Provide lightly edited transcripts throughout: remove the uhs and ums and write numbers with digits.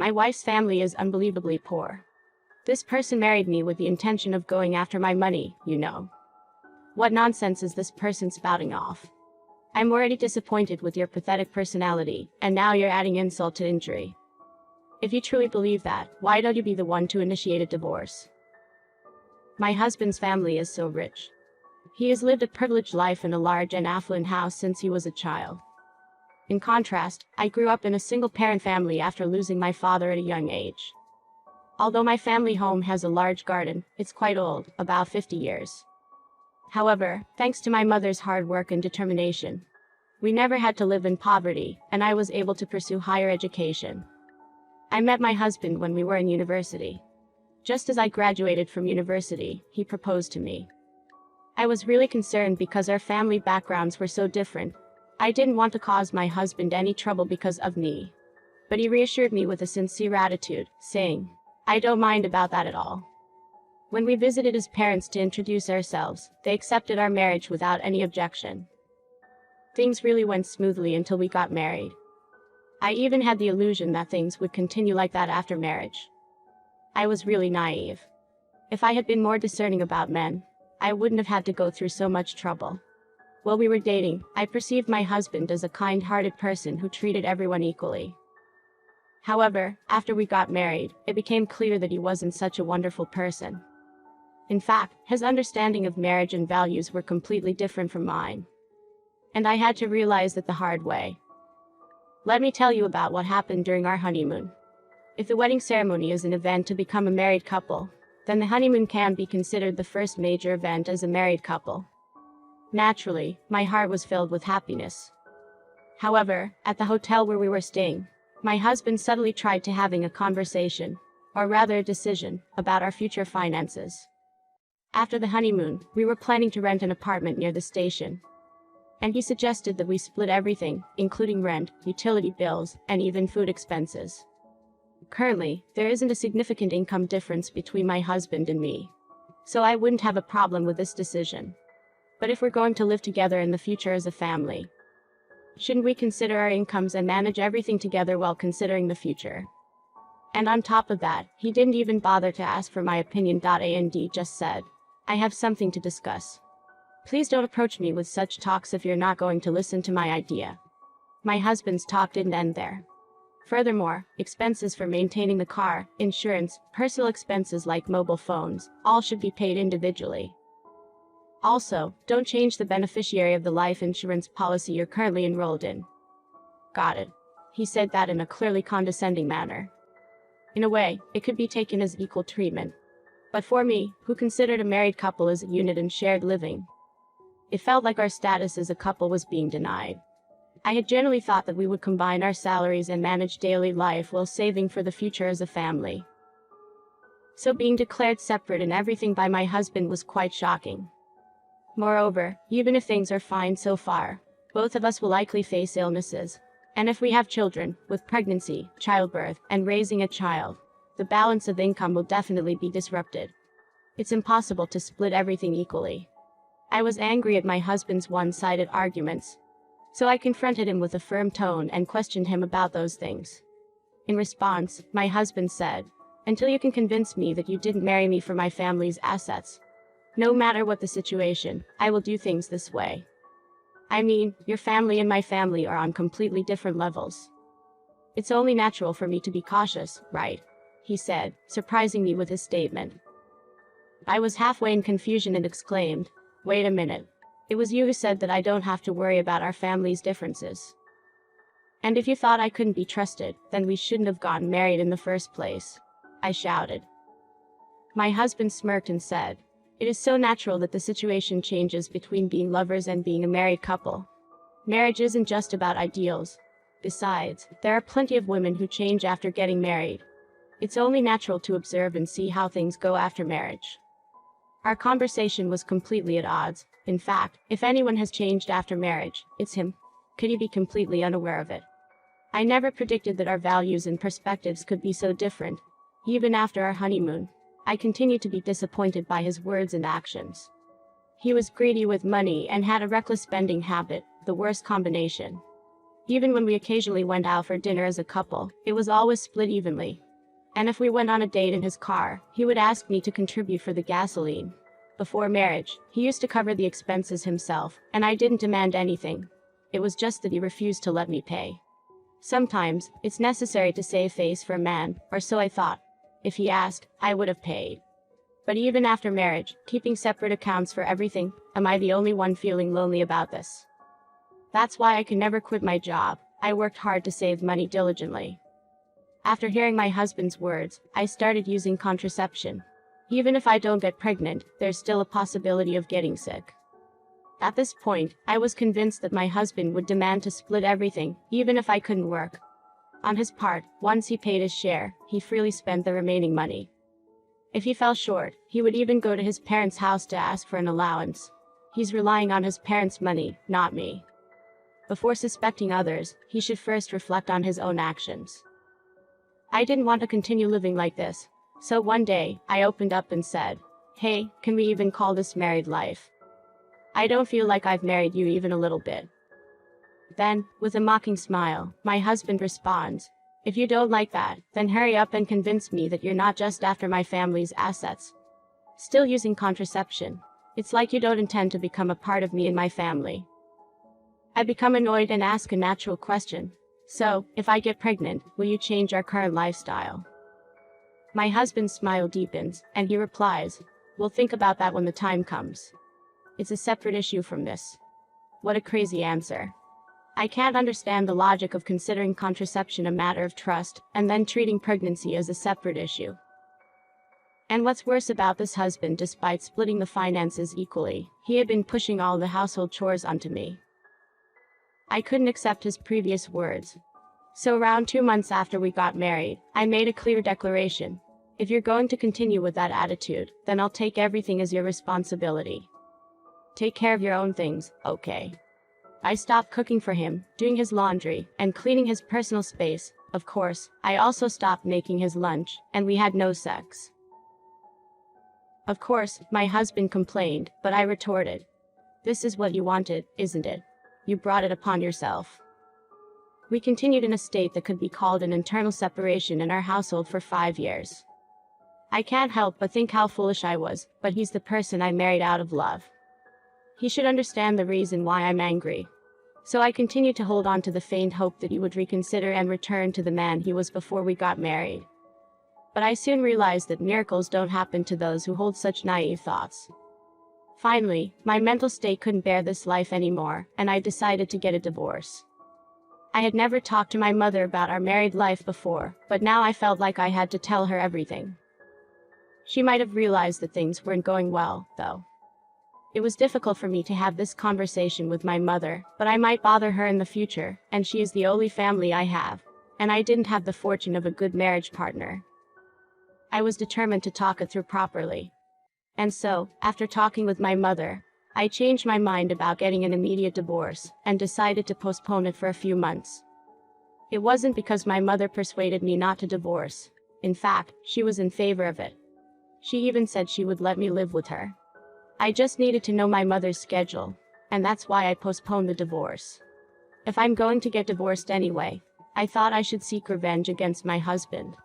My wife's family is unbelievably poor. This person married me with the intention of going after my money, you know. What nonsense is this person spouting off? I'm already disappointed with your pathetic personality, and now you're adding insult to injury. If you truly believe that, why don't you be the one to initiate a divorce? My husband's family is so rich. He has lived a privileged life in a large and affluent house since he was a child. In contrast, I grew up in a single-parent family after losing my father at a young age. Although my family home has a large garden, it's quite old, about 50 years. However, thanks to my mother's hard work and determination, we never had to live in poverty, and I was able to pursue higher education. I met my husband when we were in university. Just as I graduated from university, he proposed to me. I was really concerned because our family backgrounds were so different. I didn't want to cause my husband any trouble because of me. But he reassured me with a sincere attitude, saying, "I don't mind about that at all." When we visited his parents to introduce ourselves, they accepted our marriage without any objection. Things really went smoothly until we got married. I even had the illusion that things would continue like that after marriage. I was really naive. If I had been more discerning about men, I wouldn't have had to go through so much trouble. While we were dating, I perceived my husband as a kind-hearted person who treated everyone equally. However, after we got married, it became clear that he wasn't such a wonderful person. In fact, his understanding of marriage and values were completely different from mine. And I had to realize that the hard way. Let me tell you about what happened during our honeymoon. If the wedding ceremony is an event to become a married couple, then the honeymoon can be considered the first major event as a married couple. Naturally, my heart was filled with happiness. However, at the hotel where we were staying, my husband subtly tried to having a conversation, or rather a decision, about our future finances. After the honeymoon, we were planning to rent an apartment near the station. And he suggested that we split everything, including rent, utility bills, and even food expenses. Currently, there isn't a significant income difference between my husband and me. So I wouldn't have a problem with this decision. But if we're going to live together in the future as a family, shouldn't we consider our incomes and manage everything together while considering the future? And on top of that, he didn't even bother to ask for my opinion. And just said, "I have something to discuss. Please don't approach me with such talks if you're not going to listen to my idea." My husband's talk didn't end there. Furthermore, expenses for maintaining the car, insurance, personal expenses like mobile phones, all should be paid individually. Also, don't change the beneficiary of the life insurance policy you're currently enrolled in. Got it. He said that in a clearly condescending manner. In a way, it could be taken as equal treatment. But for me, who considered a married couple as a unit in shared living, it felt like our status as a couple was being denied. I had generally thought that we would combine our salaries and manage daily life while saving for the future as a family. So being declared separate in everything by my husband was quite shocking. Moreover, even if things are fine so far, both of us will likely face illnesses. And if we have children, with pregnancy, childbirth, and raising a child, the balance of income will definitely be disrupted. It's impossible to split everything equally. I was angry at my husband's one-sided arguments. So I confronted him with a firm tone and questioned him about those things. In response, my husband said, "Until you can convince me that you didn't marry me for my family's assets, no matter what the situation, I will do things this way. I mean, your family and my family are on completely different levels. It's only natural for me to be cautious, right?" he said, surprising me with his statement. I was halfway in confusion and exclaimed, "Wait a minute. It was you who said that I don't have to worry about our family's differences. And if you thought I couldn't be trusted, then we shouldn't have gotten married in the first place," I shouted. My husband smirked and said, "It is so natural that the situation changes between being lovers and being a married couple. Marriage isn't just about ideals. Besides, there are plenty of women who change after getting married. It's only natural to observe and see how things go after marriage." Our conversation was completely at odds. In fact, if anyone has changed after marriage, it's him. Could he be completely unaware of it? I never predicted that our values and perspectives could be so different. Even after our honeymoon, I continued to be disappointed by his words and actions. He was greedy with money and had a reckless spending habit, the worst combination. Even when we occasionally went out for dinner as a couple, it was always split evenly. And if we went on a date in his car, he would ask me to contribute for the gasoline. Before marriage, he used to cover the expenses himself, and I didn't demand anything. It was just that he refused to let me pay. Sometimes, it's necessary to save face for a man, or so I thought. If he asked, I would have paid. But even after marriage, keeping separate accounts for everything, am I the only one feeling lonely about this? That's why I can never quit my job. I worked hard to save money diligently. After hearing my husband's words, I started using contraception. Even if I don't get pregnant, there's still a possibility of getting sick. At this point, I was convinced that my husband would demand to split everything, even if I couldn't work. On his part, once he paid his share, he freely spent the remaining money. If he fell short, he would even go to his parents' house to ask for an allowance. He's relying on his parents' money, not me. Before suspecting others, he should first reflect on his own actions. I didn't want to continue living like this, so one day, I opened up and said, "Hey, can we even call this married life? I don't feel like I've married you even a little bit." Then, with a mocking smile, my husband responds, "If you don't like that, then hurry up and convince me that you're not just after my family's assets." Still using contraception. It's like you don't intend to become a part of me and my family. I become annoyed and ask a natural question. "So, if I get pregnant, will you change our current lifestyle?" My husband's smile deepens, and he replies, "We'll think about that when the time comes. It's a separate issue from this." What a crazy answer. I can't understand the logic of considering contraception a matter of trust, and then treating pregnancy as a separate issue. And what's worse about this husband, despite splitting the finances equally, he had been pushing all the household chores onto me. I couldn't accept his previous words. So around 2 months after we got married, I made a clear declaration. If you're going to continue with that attitude, then I'll take everything as your responsibility. Take care of your own things, okay? I stopped cooking for him, doing his laundry, and cleaning his personal space. Of course, I also stopped making his lunch, and we had no sex. Of course, my husband complained, but I retorted, "This is what you wanted, isn't it? You brought it upon yourself." We continued in a state that could be called an internal separation in our household for 5 years. I can't help but think how foolish I was, but he's the person I married out of love. He should understand the reason why I'm angry. So I continued to hold on to the faint hope that he would reconsider and return to the man he was before we got married. But I soon realized that miracles don't happen to those who hold such naive thoughts. Finally, my mental state couldn't bear this life anymore, and I decided to get a divorce. I had never talked to my mother about our married life before, but now I felt like I had to tell her everything. She might have realized that things weren't going well, though. It was difficult for me to have this conversation with my mother, but I might bother her in the future, and she is the only family I have, and I didn't have the fortune of a good marriage partner. I was determined to talk it through properly. And so, after talking with my mother, I changed my mind about getting an immediate divorce, and decided to postpone it for a few months. It wasn't because my mother persuaded me not to divorce. In fact, she was in favor of it. She even said she would let me live with her. I just needed to know my mother's schedule, and that's why I postponed the divorce. If I'm going to get divorced anyway, I thought I should seek revenge against my husband,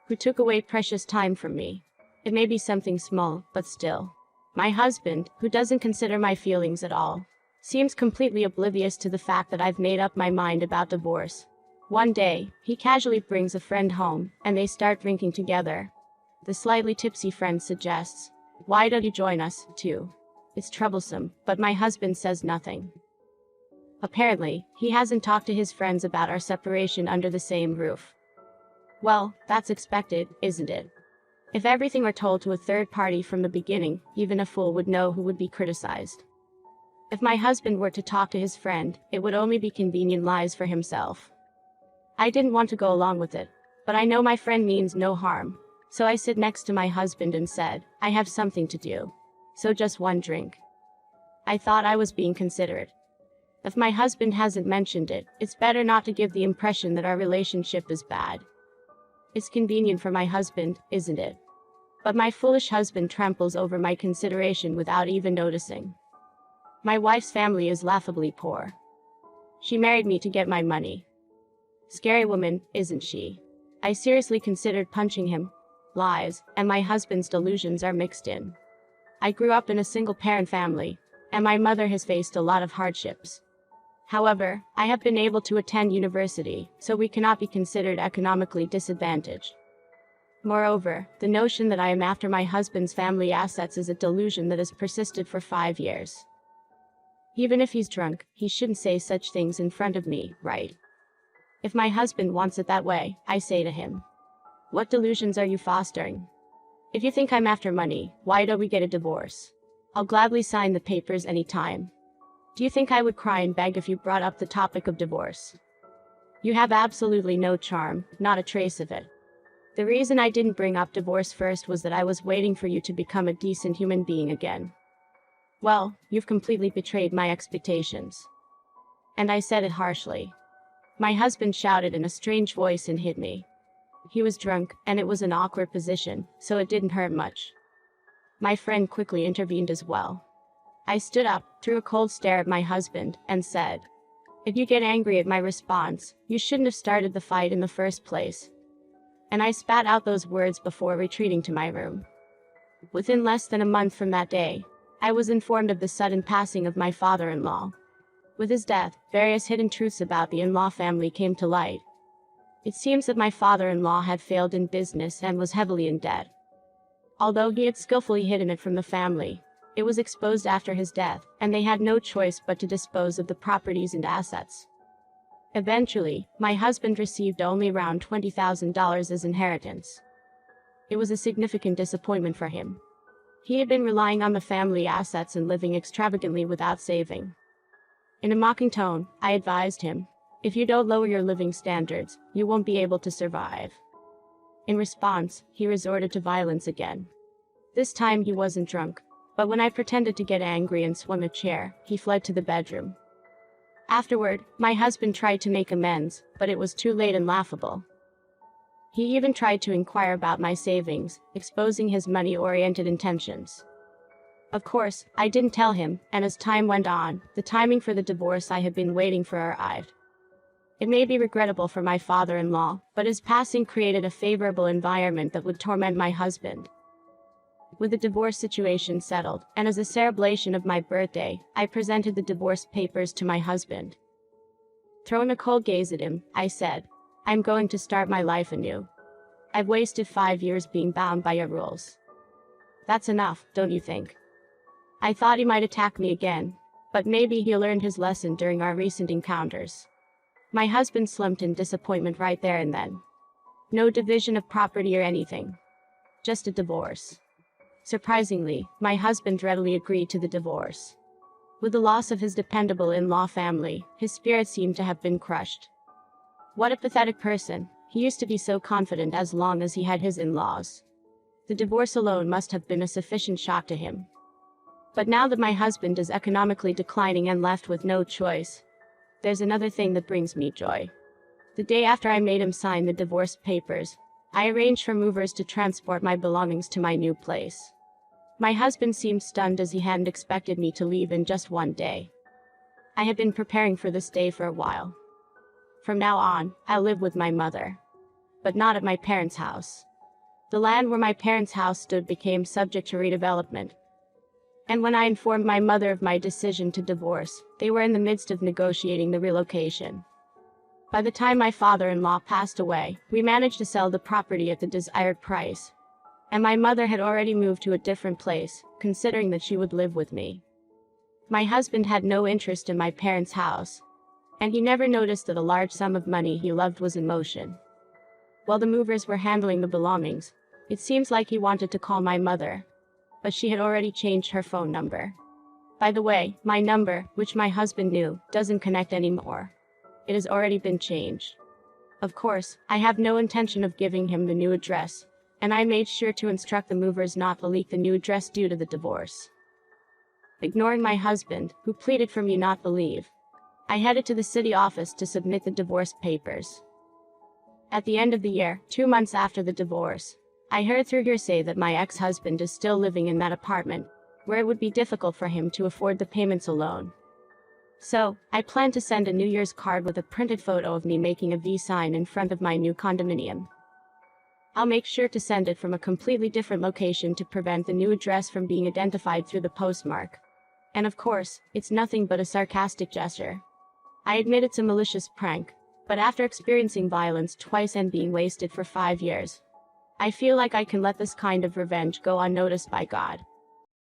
who took away precious time from me. It may be something small, but still. My husband, who doesn't consider my feelings at all, seems completely oblivious to the fact that I've made up my mind about divorce. One day, he casually brings a friend home, and they start drinking together. The slightly tipsy friend suggests, "Why don't you join us, too?" It's troublesome, but my husband says nothing. Apparently, he hasn't talked to his friends about our separation under the same roof. Well, that's expected, isn't it? If everything were told to a third party from the beginning, even a fool would know who would be criticized. If my husband were to talk to his friend, it would only be convenient lies for himself. I didn't want to go along with it, but I know my friend means no harm. So I sit next to my husband and said, "I have something to do. So just one drink." I thought I was being considerate. If my husband hasn't mentioned it, it's better not to give the impression that our relationship is bad. It's convenient for my husband, isn't it? But my foolish husband tramples over my consideration without even noticing. My wife's family is laughably poor. She married me to get my money. Scary woman, isn't she? I seriously considered punching him. Lies, and my husband's delusions are mixed in. I grew up in a single-parent family, and my mother has faced a lot of hardships. However, I have been able to attend university, so we cannot be considered economically disadvantaged. Moreover, the notion that I am after my husband's family assets is a delusion that has persisted for 5 years. Even if he's drunk, he shouldn't say such things in front of me, right? If my husband wants it that way, I say to him, "What delusions are you fostering? If you think I'm after money, why don't we get a divorce? I'll gladly sign the papers anytime. Do you think I would cry and beg if you brought up the topic of divorce? You have absolutely no charm, not a trace of it. The reason I didn't bring up divorce first was that I was waiting for you to become a decent human being again. Well, you've completely betrayed my expectations." And I said it harshly. My husband shouted in a strange voice and hit me. He was drunk, and it was an awkward position, so it didn't hurt much. My friend quickly intervened as well. I stood up, threw a cold stare at my husband, and said, "If you get angry at my response, you shouldn't have started the fight in the first place." And I spat out those words before retreating to my room. Within less than a month from that day, I was informed of the sudden passing of my father-in-law. With his death, various hidden truths about the in-law family came to light. It seems that my father-in-law had failed in business and was heavily in debt. Although he had skillfully hidden it from the family, it was exposed after his death, and they had no choice but to dispose of the properties and assets. Eventually, my husband received only around $20,000 as inheritance. It was a significant disappointment for him. He had been relying on the family assets and living extravagantly without saving. In a mocking tone, I advised him, "If you don't lower your living standards, you won't be able to survive." In response, he resorted to violence again. This time he wasn't drunk, but when I pretended to get angry and swung a chair, he fled to the bedroom. Afterward, my husband tried to make amends, but it was too late and laughable. He even tried to inquire about my savings, exposing his money-oriented intentions. Of course, I didn't tell him, and as time went on, the timing for the divorce I had been waiting for arrived. It may be regrettable for my father-in-law, but his passing created a favorable environment that would torment my husband. With the divorce situation settled, and as a celebration of my birthday, I presented the divorce papers to my husband. Throwing a cold gaze at him, I said, "I'm going to start my life anew. I've wasted 5 years being bound by your rules. That's enough, don't you think?" I thought he might attack me again, but maybe he learned his lesson during our recent encounters. My husband slumped in disappointment right there and then. No division of property or anything. Just a divorce. Surprisingly, my husband readily agreed to the divorce. With the loss of his dependable in-law family, his spirit seemed to have been crushed. What a pathetic person. He used to be so confident as long as he had his in-laws. The divorce alone must have been a sufficient shock to him. But now that my husband is economically declining and left with no choice, there's another thing that brings me joy. The day after I made him sign the divorce papers, I arranged for movers to transport my belongings to my new place. My husband seemed stunned as he hadn't expected me to leave in just one day. I had been preparing for this day for a while. From now on, I'll live with my mother. But not at my parents' house. The land where my parents' house stood became subject to redevelopment. And when I informed my mother of my decision to divorce, they were in the midst of negotiating the relocation. By the time my father-in-law passed away, we managed to sell the property at the desired price. And my mother had already moved to a different place, considering that she would live with me. My husband had no interest in my parents' house, and he never noticed that a large sum of money he loved was in motion. While the movers were handling the belongings, it seems like he wanted to call my mother, but she had already changed her phone number. By the way, my number, which my husband knew, doesn't connect anymore. It has already been changed. Of course, I have no intention of giving him the new address, and I made sure to instruct the movers not to leak the new address due to the divorce. Ignoring my husband, who pleaded for me not to leave, I headed to the city office to submit the divorce papers. At the end of the year, 2 months after the divorce, I heard through hearsay that my ex-husband is still living in that apartment, where it would be difficult for him to afford the payments alone. So, I plan to send a New Year's card with a printed photo of me making a V sign in front of my new condominium. I'll make sure to send it from a completely different location to prevent the new address from being identified through the postmark. And of course, it's nothing but a sarcastic gesture. I admit it's a malicious prank, but after experiencing violence twice and being wasted for 5 years, I feel like I can let this kind of revenge go unnoticed by God.